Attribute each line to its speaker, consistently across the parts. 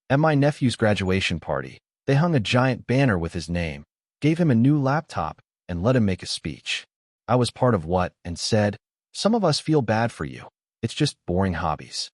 Speaker 1: At my nephew's graduation party, they hung a giant banner with his name, gave him a new laptop, and let him make a speech. I was part of what, and said, "Some of us feel bad for you. It's just boring hobbies."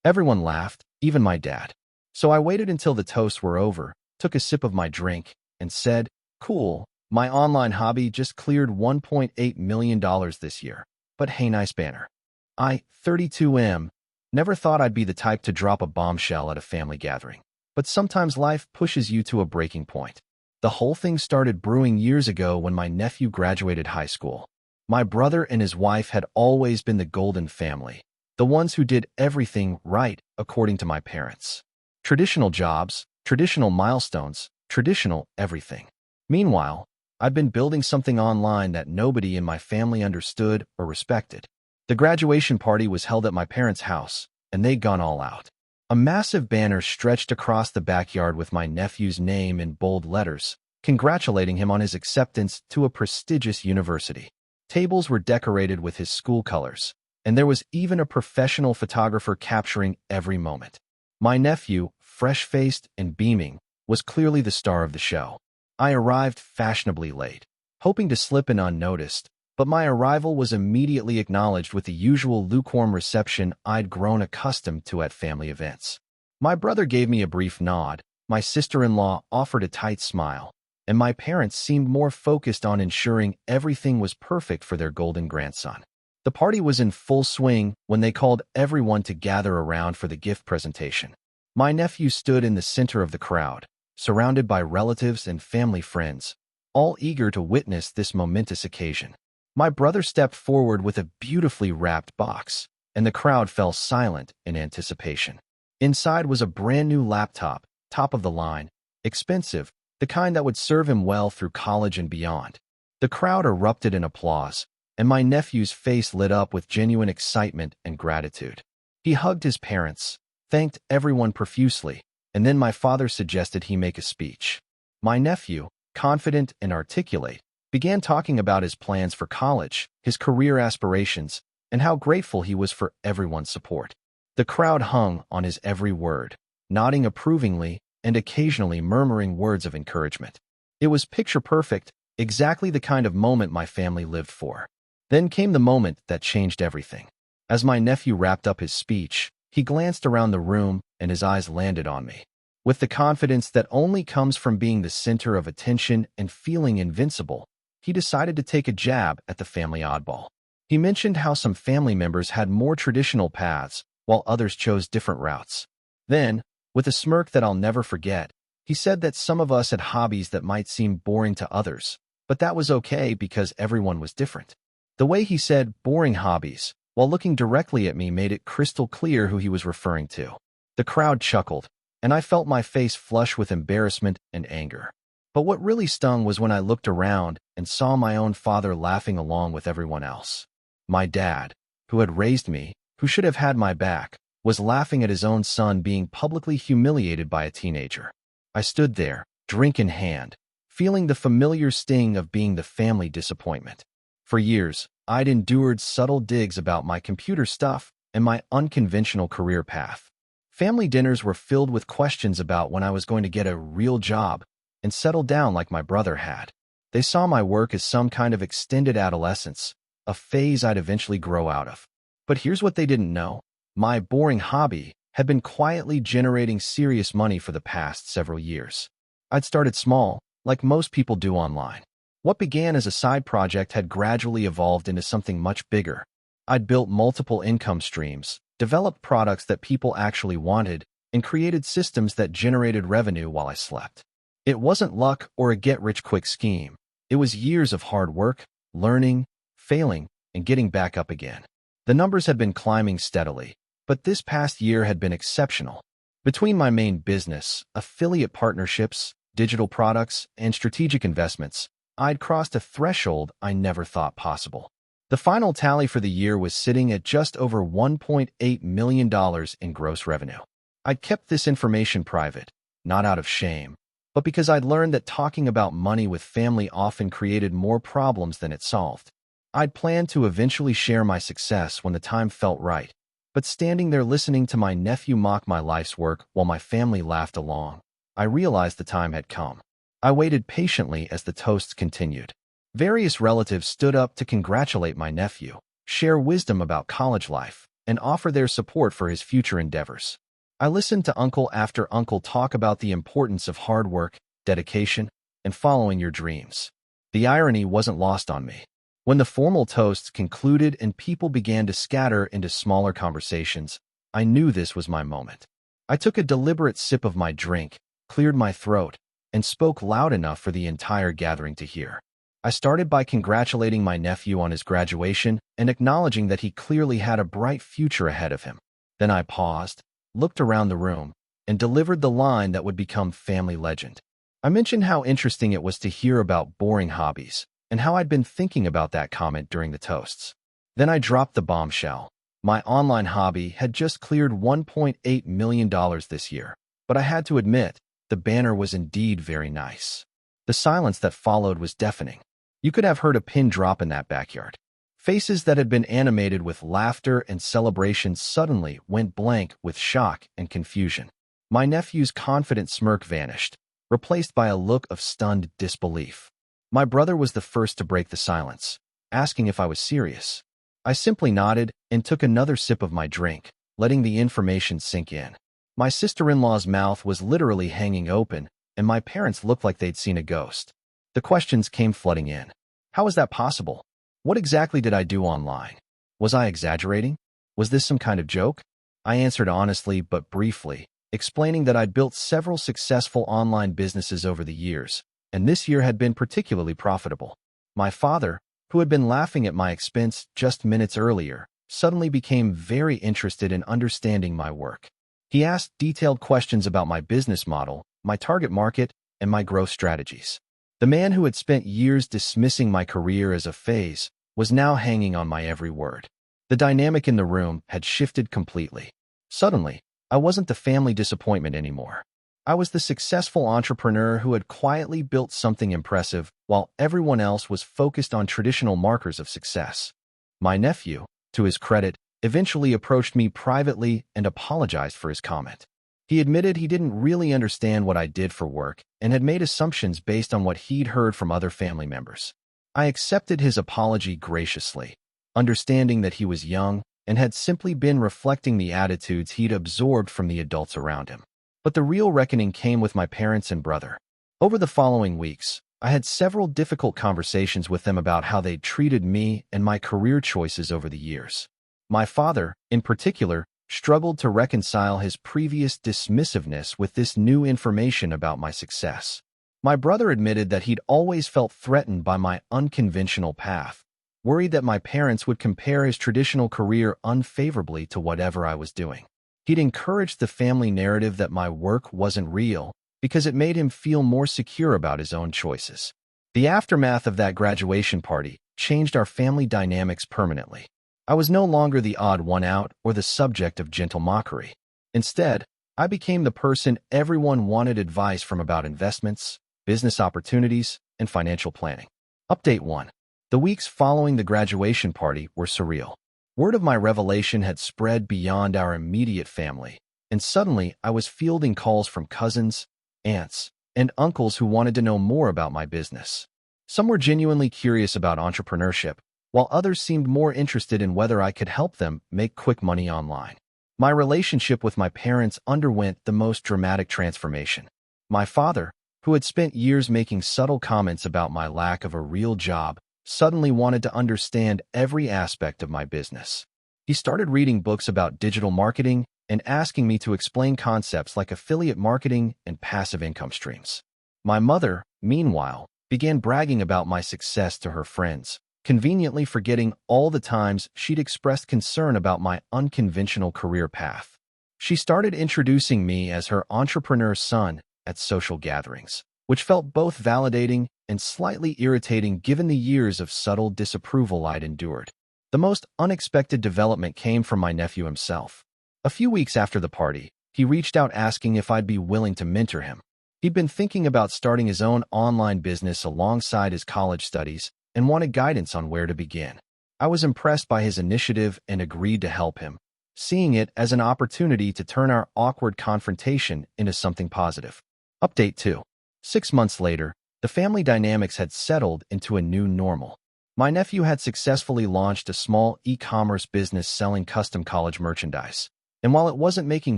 Speaker 1: Everyone laughed, even my dad. So I waited until the toasts were over, took a sip of my drink, and said, "Cool, my online hobby just cleared $1.8 million this year. But hey, nice banner." I, 32M, never thought I'd be the type to drop a bombshell at a family gathering. But sometimes life pushes you to a breaking point. The whole thing started brewing years ago when my nephew graduated high school. My brother and his wife had always been the golden family, the ones who did everything right according to my parents. Traditional jobs, traditional milestones, traditional everything. Meanwhile, I'd been building something online that nobody in my family understood or respected. The graduation party was held at my parents' house, and they'd gone all out. A massive banner stretched across the backyard with my nephew's name in bold letters, congratulating him on his acceptance to a prestigious university. Tables were decorated with his school colors, and there was even a professional photographer capturing every moment. My nephew, fresh-faced and beaming, was clearly the star of the show. I arrived fashionably late, hoping to slip in unnoticed, but my arrival was immediately acknowledged with the usual lukewarm reception I'd grown accustomed to at family events. My brother gave me a brief nod, my sister-in-law offered a tight smile, and my parents seemed more focused on ensuring everything was perfect for their golden grandson. The party was in full swing when they called everyone to gather around for the gift presentation. My nephew stood in the center of the crowd, surrounded by relatives and family friends, all eager to witness this momentous occasion. My brother stepped forward with a beautifully wrapped box, and the crowd fell silent in anticipation. Inside was a brand new laptop, top of the line, expensive, the kind that would serve him well through college and beyond. The crowd erupted in applause, and my nephew's face lit up with genuine excitement and gratitude. He hugged his parents, thanked everyone profusely, and then my father suggested he make a speech. My nephew, confident and articulate, began talking about his plans for college, his career aspirations, and how grateful he was for everyone's support. The crowd hung on his every word, nodding approvingly and occasionally murmuring words of encouragement. It was picture perfect, exactly the kind of moment my family lived for. Then came the moment that changed everything. As my nephew wrapped up his speech, he glanced around the room and his eyes landed on me. With the confidence that only comes from being the center of attention and feeling invincible, he decided to take a jab at the family oddball. He mentioned how some family members had more traditional paths, while others chose different routes. Then, with a smirk that I'll never forget, he said that some of us had hobbies that might seem boring to others, but that was okay because everyone was different. The way he said boring hobbies, while looking directly at me, made it crystal clear who he was referring to. The crowd chuckled, and I felt my face flush with embarrassment and anger. But what really stung was when I looked around and saw my own father laughing along with everyone else. My dad, who had raised me, who should have had my back, was laughing at his own son being publicly humiliated by a teenager. I stood there, drink in hand, feeling the familiar sting of being the family disappointment. For years, I'd endured subtle digs about my computer stuff and my unconventional career path. Family dinners were filled with questions about when I was going to get a real job and settle down like my brother had. They saw my work as some kind of extended adolescence, a phase I'd eventually grow out of. But here's what they didn't know. My boring hobby had been quietly generating serious money for the past several years. I'd started small, like most people do online. What began as a side project had gradually evolved into something much bigger. I'd built multiple income streams, developed products that people actually wanted, and created systems that generated revenue while I slept. It wasn't luck or a get-rich-quick scheme. It was years of hard work, learning, failing, and getting back up again. The numbers had been climbing steadily, but this past year had been exceptional. Between my main business, affiliate partnerships, digital products, and strategic investments, I'd crossed a threshold I never thought possible. The final tally for the year was sitting at just over $1.8 million in gross revenue. I'd kept this information private, not out of shame, but because I'd learned that talking about money with family often created more problems than it solved. I'd planned to eventually share my success when the time felt right, But standing there listening to my nephew mock my life's work while my family laughed along, I realized the time had come. I waited patiently as the toasts continued. Various relatives stood up to congratulate my nephew, share wisdom about college life, and offer their support for his future endeavors. I listened to uncle after uncle talk about the importance of hard work, dedication, and following your dreams. The irony wasn't lost on me. When the formal toasts concluded and people began to scatter into smaller conversations, I knew this was my moment. I took a deliberate sip of my drink, cleared my throat, and spoke loud enough for the entire gathering to hear. I started by congratulating my nephew on his graduation and acknowledging that he clearly had a bright future ahead of him. Then I paused, looked around the room, and delivered the line that would become family legend. I mentioned how interesting it was to hear about boring hobbies, and how I'd been thinking about that comment during the toasts. Then I dropped the bombshell. My online hobby had just cleared $1.8 million this year, but I had to admit, the banner was indeed very nice. The silence that followed was deafening. You could have heard a pin drop in that backyard. Faces that had been animated with laughter and celebration suddenly went blank with shock and confusion. My nephew's confident smirk vanished, replaced by a look of stunned disbelief. My brother was the first to break the silence, asking if I was serious. I simply nodded and took another sip of my drink, letting the information sink in. My sister-in-law's mouth was literally hanging open, and my parents looked like they'd seen a ghost. The questions came flooding in. How was that possible? What exactly did I do online? Was I exaggerating? Was this some kind of joke? I answered honestly but briefly, explaining that I'd built several successful online businesses over the years, and this year had been particularly profitable. My father, who had been laughing at my expense just minutes earlier, suddenly became very interested in understanding my work. He asked detailed questions about my business model, my target market, and my growth strategies. The man who had spent years dismissing my career as a phase was now hanging on my every word. The dynamic in the room had shifted completely. Suddenly, I wasn't the family disappointment anymore. I was the successful entrepreneur who had quietly built something impressive while everyone else was focused on traditional markers of success. My nephew, to his credit, eventually approached me privately and apologized for his comment. He admitted he didn't really understand what I did for work and had made assumptions based on what he'd heard from other family members. I accepted his apology graciously, understanding that he was young and had simply been reflecting the attitudes he'd absorbed from the adults around him. But the real reckoning came with my parents and brother. Over the following weeks, I had several difficult conversations with them about how they'd treated me and my career choices over the years. My father, in particular, struggled to reconcile his previous dismissiveness with this new information about my success. My brother admitted that he'd always felt threatened by my unconventional path, worried that my parents would compare his traditional career unfavorably to whatever I was doing. He'd encouraged the family narrative that my work wasn't real because it made him feel more secure about his own choices. The aftermath of that graduation party changed our family dynamics permanently. I was no longer the odd one out or the subject of gentle mockery. Instead, I became the person everyone wanted advice from about investments, business opportunities, and financial planning. Update 1. The weeks following the graduation party were surreal. Word of my revelation had spread beyond our immediate family, and suddenly I was fielding calls from cousins, aunts, and uncles who wanted to know more about my business. Some were genuinely curious about entrepreneurship, while others seemed more interested in whether I could help them make quick money online. My relationship with my parents underwent the most dramatic transformation. My father, who had spent years making subtle comments about my lack of a real job, suddenly wanted to understand every aspect of my business. He started reading books about digital marketing and asking me to explain concepts like affiliate marketing and passive income streams. My mother, meanwhile, began bragging about my success to her friends, conveniently forgetting all the times she'd expressed concern about my unconventional career path. She started introducing me as her entrepreneur son at social gatherings, which felt both validating and slightly irritating given the years of subtle disapproval I'd endured. The most unexpected development came from my nephew himself. A few weeks after the party, he reached out asking if I'd be willing to mentor him. He'd been thinking about starting his own online business alongside his college studies and wanted guidance on where to begin. I was impressed by his initiative and agreed to help him, seeing it as an opportunity to turn our awkward confrontation into something positive. Update 2. 6 months later, the family dynamics had settled into a new normal. My nephew had successfully launched a small e-commerce business selling custom college merchandise. And while it wasn't making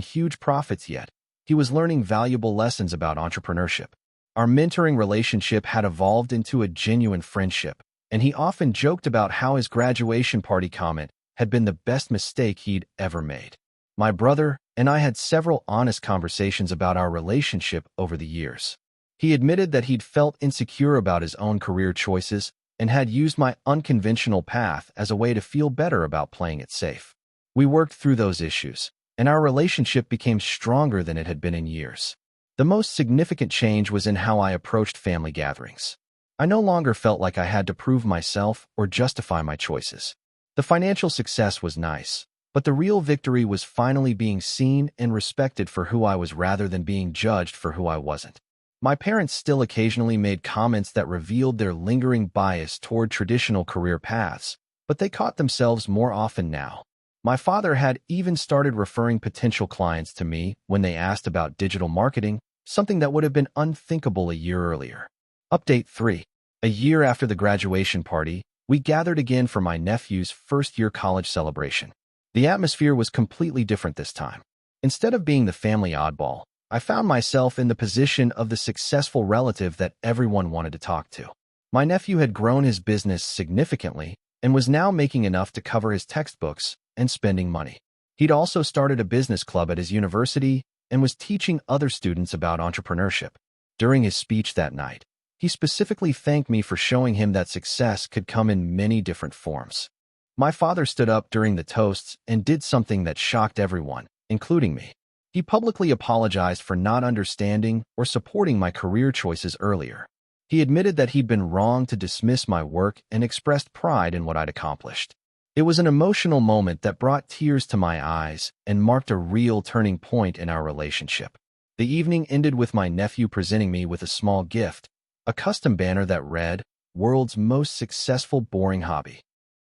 Speaker 1: huge profits yet, he was learning valuable lessons about entrepreneurship. Our mentoring relationship had evolved into a genuine friendship, and he often joked about how his graduation party comment had been the best mistake he'd ever made. My brother and I had several honest conversations about our relationship over the years. He admitted that he'd felt insecure about his own career choices and had used my unconventional path as a way to feel better about playing it safe. We worked through those issues, and our relationship became stronger than it had been in years. The most significant change was in how I approached family gatherings. I no longer felt like I had to prove myself or justify my choices. The financial success was nice, but the real victory was finally being seen and respected for who I was rather than being judged for who I wasn't. My parents still occasionally made comments that revealed their lingering bias toward traditional career paths, but they caught themselves more often now. My father had even started referring potential clients to me when they asked about digital marketing, something that would have been unthinkable a year earlier. Update 3. A year after the graduation party, we gathered again for my nephew's first-year college celebration. The atmosphere was completely different this time. Instead of being the family oddball, I found myself in the position of the successful relative that everyone wanted to talk to. My nephew had grown his business significantly and was now making enough to cover his textbooks and spending money. He'd also started a business club at his university and was teaching other students about entrepreneurship. During his speech that night, he specifically thanked me for showing him that success could come in many different forms. My father stood up during the toasts and did something that shocked everyone, including me. He publicly apologized for not understanding or supporting my career choices earlier. He admitted that he'd been wrong to dismiss my work and expressed pride in what I'd accomplished. It was an emotional moment that brought tears to my eyes and marked a real turning point in our relationship. The evening ended with my nephew presenting me with a small gift, a custom banner that read, "World's Most Successful Boring Hobby."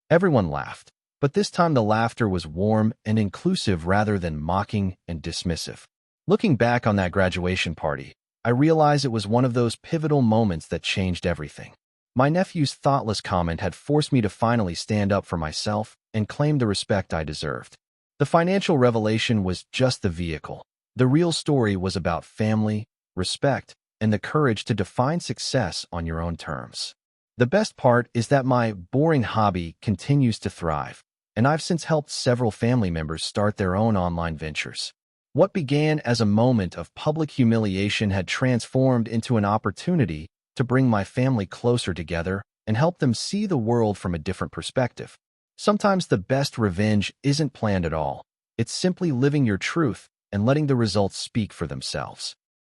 Speaker 1: Everyone laughed, but this time the laughter was warm and inclusive rather than mocking and dismissive. Looking back on that graduation party, I realized it was one of those pivotal moments that changed everything. My nephew's thoughtless comment had forced me to finally stand up for myself and claim the respect I deserved. The financial revelation was just the vehicle. The real story was about family, respect, and the courage to define success on your own terms. The best part is that my boring hobby continues to thrive, and I've since helped several family members start their own online ventures. What began as a moment of public humiliation had transformed into an opportunity to bring my family closer together and help them see the world from a different perspective. Sometimes the best revenge isn't planned at all. It's simply living your truth and letting the results speak for themselves.